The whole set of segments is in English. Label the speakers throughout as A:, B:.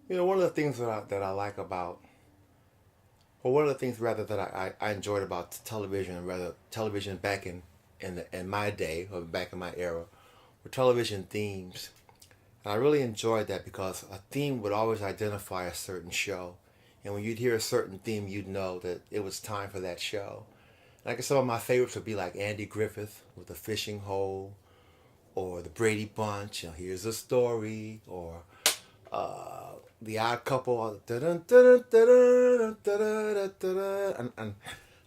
A: One of the things that I like about, or one of the things rather that I enjoyed about television, rather television back in my day or back in my era, were television themes. And I really enjoyed that because a theme would always identify a certain show. And when you'd hear a certain theme, you'd know that it was time for that show. And I guess some of my favorites would be like Andy Griffith with The Fishing Hole, or The Brady Bunch, Here's a Story, or The Odd Couple. And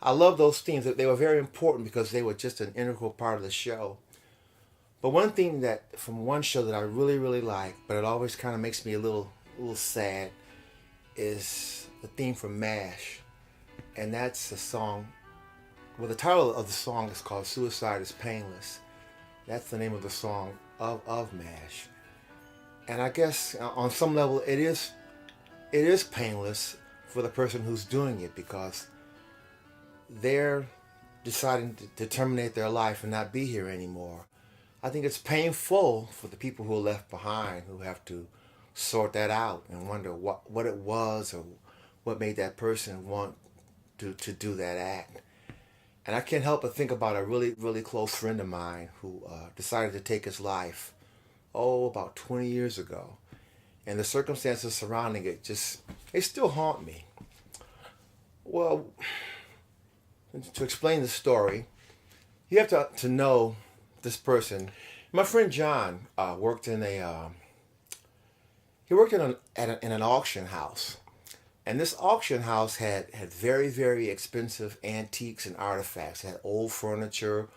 A: I love those themes. They were very important because they were just an integral part of the show. But one thing that from one show that I really really like, but it always kind of makes me a little sad, is the theme from MASH, and that's a song. Well, the title of the song is called "Suicide is Painless." That's the name of the song of MASH, and I guess on some level it is painless for the person who's doing it because they're deciding to terminate their life and not be here anymore. I think it's painful for the people who are left behind who have to sort that out and wonder what it was or what made that person want to do that act. And I can't help but think about a really, really close friend of mine who decided to take his life, about 20 years ago. And the circumstances surrounding it they still haunt me. Well, to explain the story, you have to know this person. My friend John worked in he worked in an auction house, and this auction house had very very expensive antiques and artifacts. It had old furniture,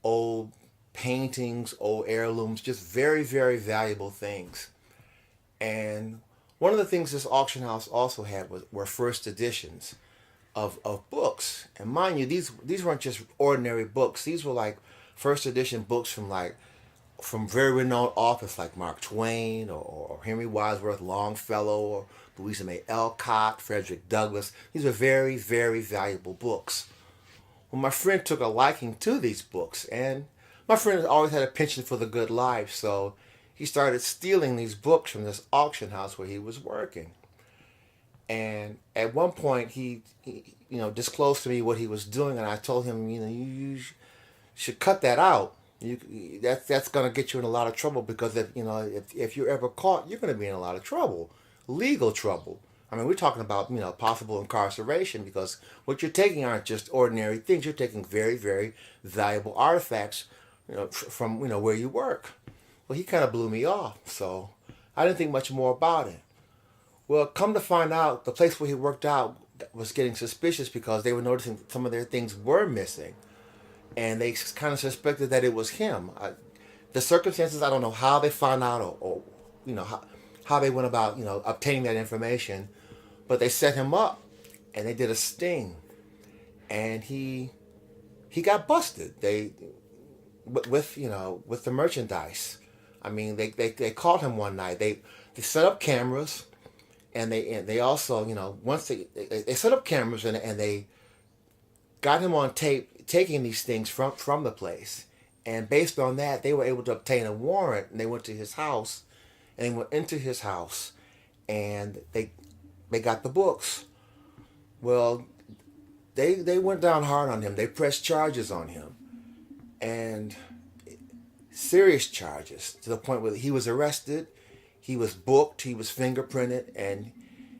A: old paintings, old heirlooms, just very very valuable things. And one of the things this auction house also had were first editions of books. And mind you, these weren't just ordinary books. These were like first edition books from very renowned authors like Mark Twain or Henry Wadsworth Longfellow or Louisa May Alcott, Frederick Douglass. These are very, very valuable books. Well, my friend took a liking to these books, and my friend has always had a penchant for the good life, so he started stealing these books from this auction house where he was working. And at one point, he disclosed to me what he was doing, and I told him, you should cut that out. That's going to get you in a lot of trouble because if you're ever caught, you're going to be in a lot of trouble, legal trouble. I mean, we're talking about possible incarceration because what you're taking aren't just ordinary things. You're taking very very valuable artifacts, from where you work. Well, he kind of blew me off, so I didn't think much more about it. Well, come to find out, the place where he worked out was getting suspicious because they were noticing some of their things were missing, and they kind of suspected that it was him. The circumstances, I don't know how they found out or how they went about obtaining that information, but they set him up and they did a sting, and he got busted. They with the merchandise. I mean, they caught him one night. They set up cameras, and they also once they set up cameras and they got him on tape taking these things from the place. And based on that, they were able to obtain a warrant, and they went to his house, and they went into his house, and they got the books. Well, they went down hard on him. They pressed charges on him, and serious charges to the point where he was arrested, he was booked, he was fingerprinted, and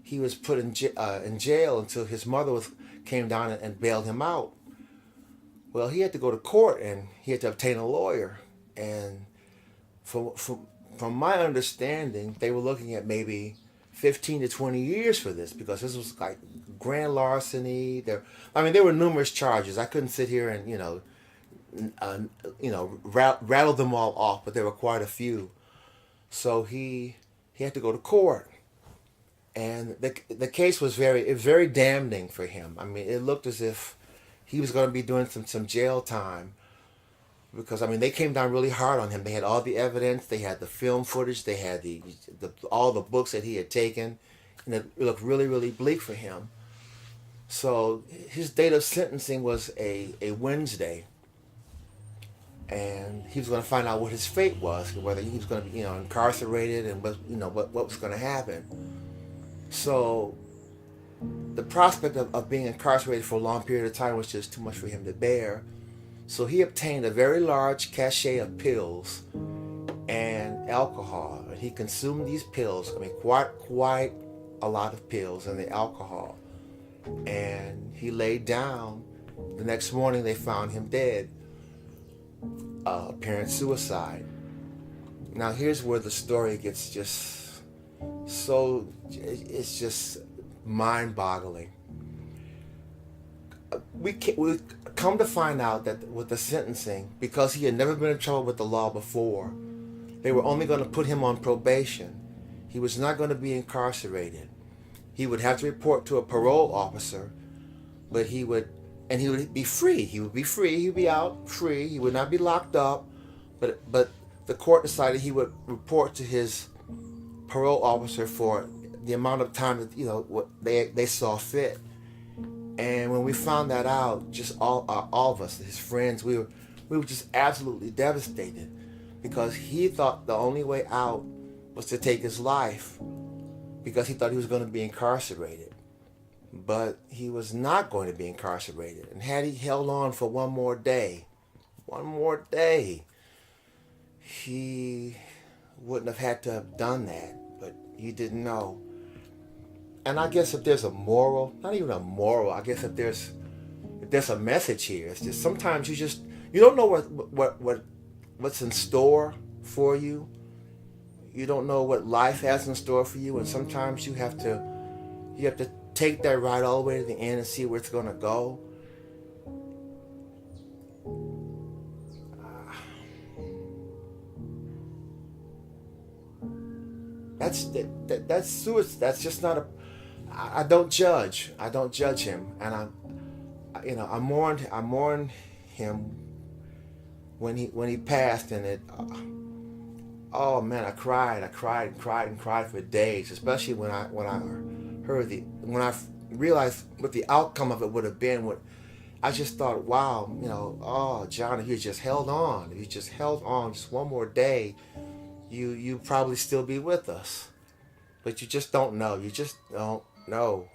A: he was put in jail until his mother came down and bailed him out. Well, he had to go to court and he had to obtain a lawyer. And from my understanding, they were looking at maybe 15 to 20 years for this because this was like grand larceny. There were numerous charges. I couldn't sit here and rattle them all off, but there were quite a few. So he had to go to court, and the case was very damning for him. I mean, it looked as if he was going to be doing some jail time because they came down really hard on him. They had all the evidence, they had the film footage, they had the all the books that he had taken, and it looked really really bleak for him. So his date of sentencing was a Wednesday, and he was going to find out what his fate was, whether he was going to be incarcerated, and what was going to happen. So the prospect of being incarcerated for a long period of time was just too much for him to bear. So he obtained a very large cachet of pills and alcohol. And he consumed these pills, I mean, quite a lot of pills and the alcohol. And he laid down. The next morning, they found him dead, apparent suicide. Now, here's where the story gets just so, it's just mind boggling. We come to find out that with the sentencing, because he had never been in trouble with the law before, they were only going to put him on probation. He was not going to be incarcerated. He would have to report to a parole officer, but he would be free. He would be free. He would be out free. He would not be locked up. But the court decided he would report to his parole officer for the amount of time that what they saw fit. And when we found that out, just all of us, his friends, we were just absolutely devastated, because he thought the only way out was to take his life, because he thought he was going to be incarcerated. But he was not going to be incarcerated. And had he held on for one more day, he wouldn't have had to have done that. But he didn't know. And I guess if there's a moral, not even a moral, I guess if there's a message here, it's just sometimes you don't know what's in store for you. You don't know what life has in store for you, and sometimes you have to take that ride all the way to the end and see where it's going to go. That's suicide. That's just not a. I don't judge. I don't judge him, and I mourned him when he passed, and it. Oh man, I cried for days, especially when I when I realized what the outcome of it would have been. What I just thought, wow, oh John, if you just held on, just one more day, you probably still be with us. But you just don't know. You just don't know.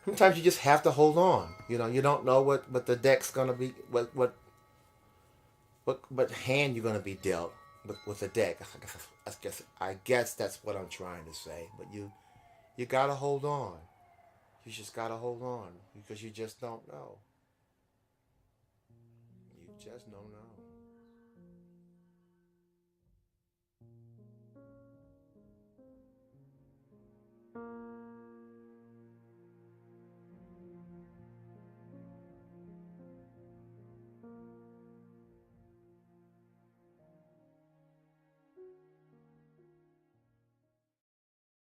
A: Sometimes you just have to hold on. You don't know what the deck's gonna be, what hand you're gonna be dealt with the deck. I guess that's what I'm trying to say. But you gotta hold on. You just gotta hold on, because you just don't know. You just don't know.